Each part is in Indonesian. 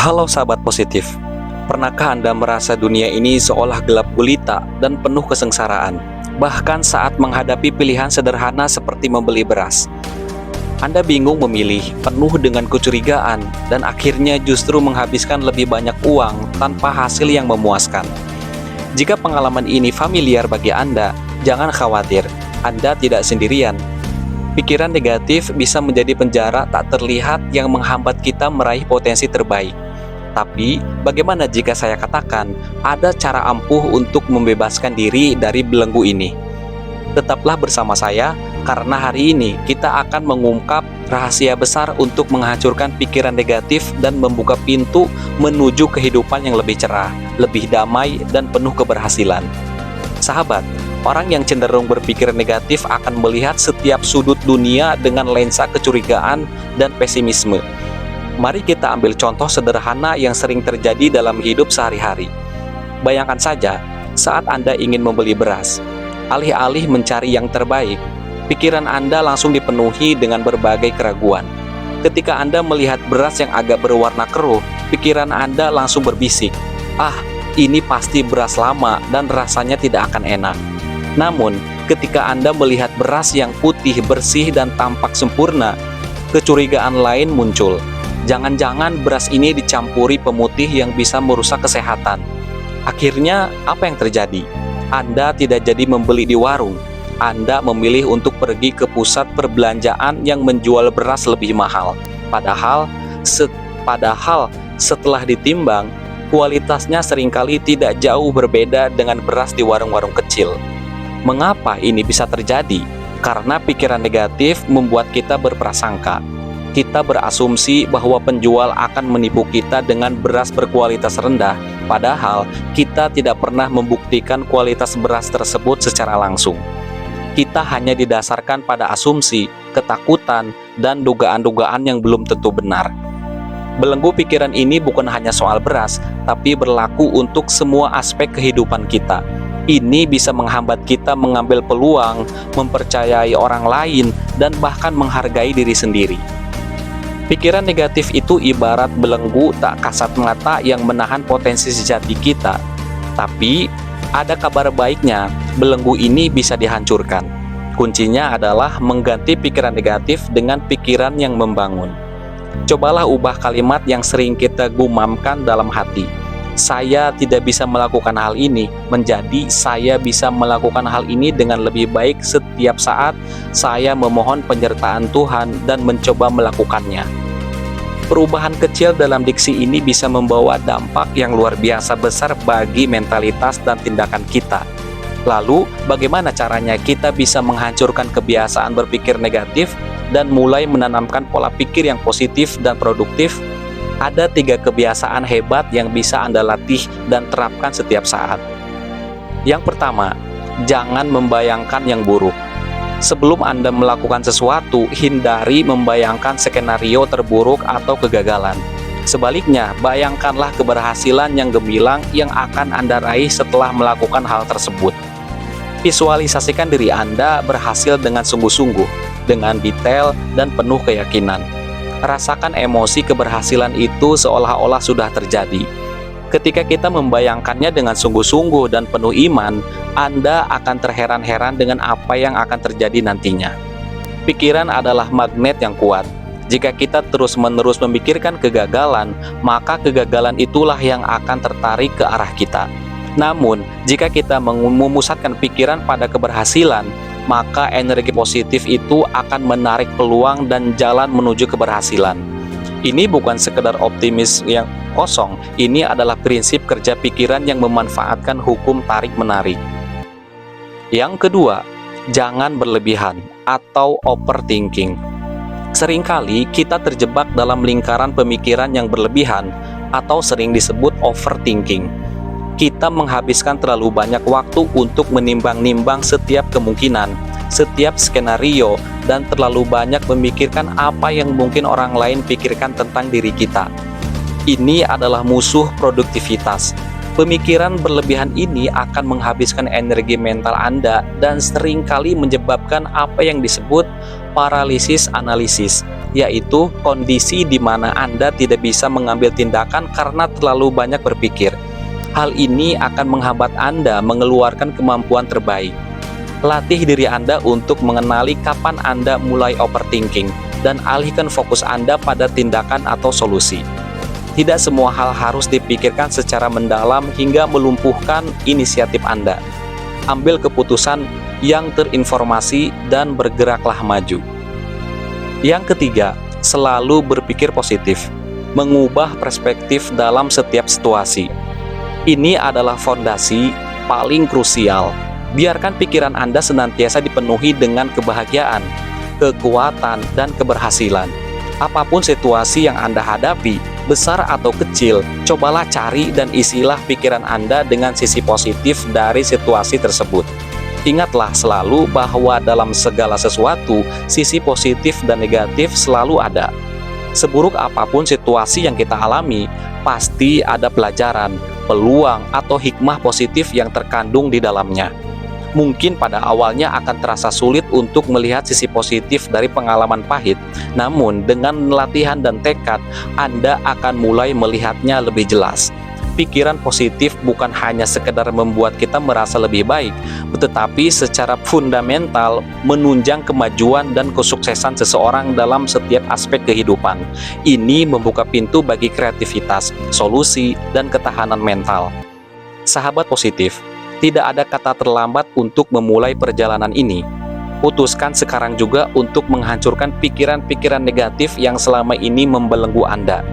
Halo sahabat positif, pernahkah Anda merasa dunia ini seolah gelap gulita dan penuh kesengsaraan? Bahkan saat menghadapi pilihan sederhana seperti membeli beras, Anda bingung memilih, penuh dengan kecurigaan, dan akhirnya justru menghabiskan lebih banyak uang tanpa hasil yang memuaskan. Jika pengalaman ini familiar bagi Anda, jangan khawatir, Anda tidak sendirian. Pikiran negatif bisa menjadi penjara tak terlihat yang menghambat kita meraih potensi terbaik. Tapi, bagaimana jika saya katakan ada cara ampuh untuk membebaskan diri dari belenggu ini? Tetaplah bersama saya, karena hari ini kita akan mengungkap rahasia besar untuk menghancurkan pikiran negatif dan membuka pintu menuju kehidupan yang lebih cerah, lebih damai, dan penuh keberhasilan. Sahabat, orang yang cenderung berpikir negatif akan melihat setiap sudut dunia dengan lensa kecurigaan dan pesimisme. Mari kita ambil contoh sederhana yang sering terjadi dalam hidup sehari-hari. Bayangkan saja, saat Anda ingin membeli beras, alih-alih mencari yang terbaik, pikiran Anda langsung dipenuhi dengan berbagai keraguan. Ketika Anda melihat beras yang agak berwarna keruh, pikiran Anda langsung berbisik, "Ah, ini pasti beras lama dan rasanya tidak akan enak." Namun, ketika Anda melihat beras yang putih, bersih, dan tampak sempurna, kecurigaan lain muncul. Jangan-jangan beras ini dicampuri pemutih yang bisa merusak kesehatan. Akhirnya, apa yang terjadi? Anda tidak jadi membeli di warung. Anda memilih untuk pergi ke pusat perbelanjaan yang menjual beras lebih mahal. Padahal setelah ditimbang, kualitasnya seringkali tidak jauh berbeda dengan beras di warung-warung kecil. Mengapa ini bisa terjadi? Karena pikiran negatif membuat kita berprasangka. Kita berasumsi bahwa penjual akan menipu kita dengan beras berkualitas rendah, padahal kita tidak pernah membuktikan kualitas beras tersebut secara langsung. Kita hanya didasarkan pada asumsi, ketakutan, dan dugaan-dugaan yang belum tentu benar. Belenggu pikiran ini bukan hanya soal beras, tapi berlaku untuk semua aspek kehidupan kita. Ini bisa menghambat kita mengambil peluang, mempercayai orang lain, dan bahkan menghargai diri sendiri. Pikiran negatif itu ibarat belenggu tak kasat mata yang menahan potensi sejati kita. Tapi, ada kabar baiknya, belenggu ini bisa dihancurkan. Kuncinya adalah mengganti pikiran negatif dengan pikiran yang membangun. Cobalah ubah kalimat yang sering kita gumamkan dalam hati. Saya tidak bisa melakukan hal ini, menjadi saya bisa melakukan hal ini dengan lebih baik setiap saat saya memohon penyertaan Tuhan dan mencoba melakukannya. Perubahan kecil dalam diksi ini bisa membawa dampak yang luar biasa besar bagi mentalitas dan tindakan kita. Lalu, bagaimana caranya kita bisa menghancurkan kebiasaan berpikir negatif dan mulai menanamkan pola pikir yang positif dan produktif? Ada 3 kebiasaan hebat yang bisa Anda latih dan terapkan setiap saat. Yang pertama, jangan membayangkan yang buruk. Sebelum Anda melakukan sesuatu, hindari membayangkan skenario terburuk atau kegagalan. Sebaliknya, bayangkanlah keberhasilan yang gemilang yang akan Anda raih setelah melakukan hal tersebut. Visualisasikan diri Anda berhasil dengan sungguh-sungguh, dengan detail dan penuh keyakinan. Rasakan emosi keberhasilan itu seolah-olah sudah terjadi. Ketika kita membayangkannya dengan sungguh-sungguh dan penuh iman, Anda akan terheran-heran dengan apa yang akan terjadi nantinya. Pikiran adalah magnet yang kuat. Jika kita terus-menerus memikirkan kegagalan, maka kegagalan itulah yang akan tertarik ke arah kita. Namun, jika kita memusatkan pikiran pada keberhasilan, maka energi positif itu akan menarik peluang dan jalan menuju keberhasilan. Ini bukan sekedar optimis yang kosong, ini adalah prinsip kerja pikiran yang memanfaatkan hukum tarik-menarik. Yang kedua, jangan berlebihan atau overthinking. Seringkali kita terjebak dalam lingkaran pemikiran yang berlebihan atau sering disebut overthinking. Kita menghabiskan terlalu banyak waktu untuk menimbang-nimbang setiap kemungkinan, setiap skenario, dan terlalu banyak memikirkan apa yang mungkin orang lain pikirkan tentang diri kita. Ini adalah musuh produktivitas. Pemikiran berlebihan ini akan menghabiskan energi mental Anda dan seringkali menyebabkan apa yang disebut paralisis analisis, yaitu kondisi di mana Anda tidak bisa mengambil tindakan karena terlalu banyak berpikir. Hal ini akan menghambat Anda mengeluarkan kemampuan terbaik. Latih diri Anda untuk mengenali kapan Anda mulai overthinking dan alihkan fokus Anda pada tindakan atau solusi. Tidak semua hal harus dipikirkan secara mendalam hingga melumpuhkan inisiatif Anda. Ambil keputusan yang terinformasi dan bergeraklah maju. Yang ketiga, selalu berpikir positif, mengubah perspektif dalam setiap situasi. Ini adalah fondasi paling krusial. Biarkan pikiran Anda senantiasa dipenuhi dengan kebahagiaan, kekuatan, dan keberhasilan. Apapun situasi yang Anda hadapi, besar atau kecil, cobalah cari dan isilah pikiran Anda dengan sisi positif dari situasi tersebut. Ingatlah selalu bahwa dalam segala sesuatu, sisi positif dan negatif selalu ada. Seburuk apapun situasi yang kita alami, pasti ada pelajaran, peluang, atau hikmah positif yang terkandung di dalamnya. Mungkin pada awalnya akan terasa sulit untuk melihat sisi positif dari pengalaman pahit, namun dengan latihan dan tekad, Anda akan mulai melihatnya lebih jelas. Pikiran positif bukan hanya sekedar membuat kita merasa lebih baik, tetapi secara fundamental menunjang kemajuan dan kesuksesan seseorang dalam setiap aspek kehidupan. Ini membuka pintu bagi kreativitas, solusi, dan ketahanan mental. Sahabat positif, tidak ada kata terlambat untuk memulai perjalanan ini. Putuskan sekarang juga untuk menghancurkan pikiran-pikiran negatif yang selama ini membelenggu Anda.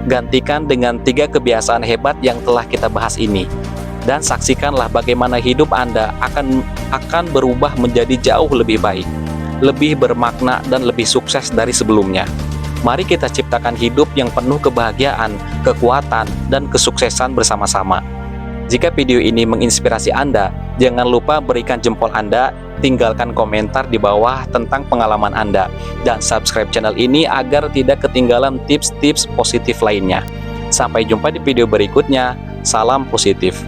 Gantikan dengan 3 kebiasaan hebat yang telah kita bahas ini. Dan saksikanlah bagaimana hidup Anda akan berubah menjadi jauh lebih baik, lebih bermakna, dan lebih sukses dari sebelumnya. Mari kita ciptakan hidup yang penuh kebahagiaan, kekuatan, dan kesuksesan bersama-sama. Jika video ini menginspirasi Anda, jangan lupa berikan jempol Anda, tinggalkan komentar di bawah tentang pengalaman Anda, dan subscribe channel ini agar tidak ketinggalan tips-tips positif lainnya. Sampai jumpa di video berikutnya. Salam positif.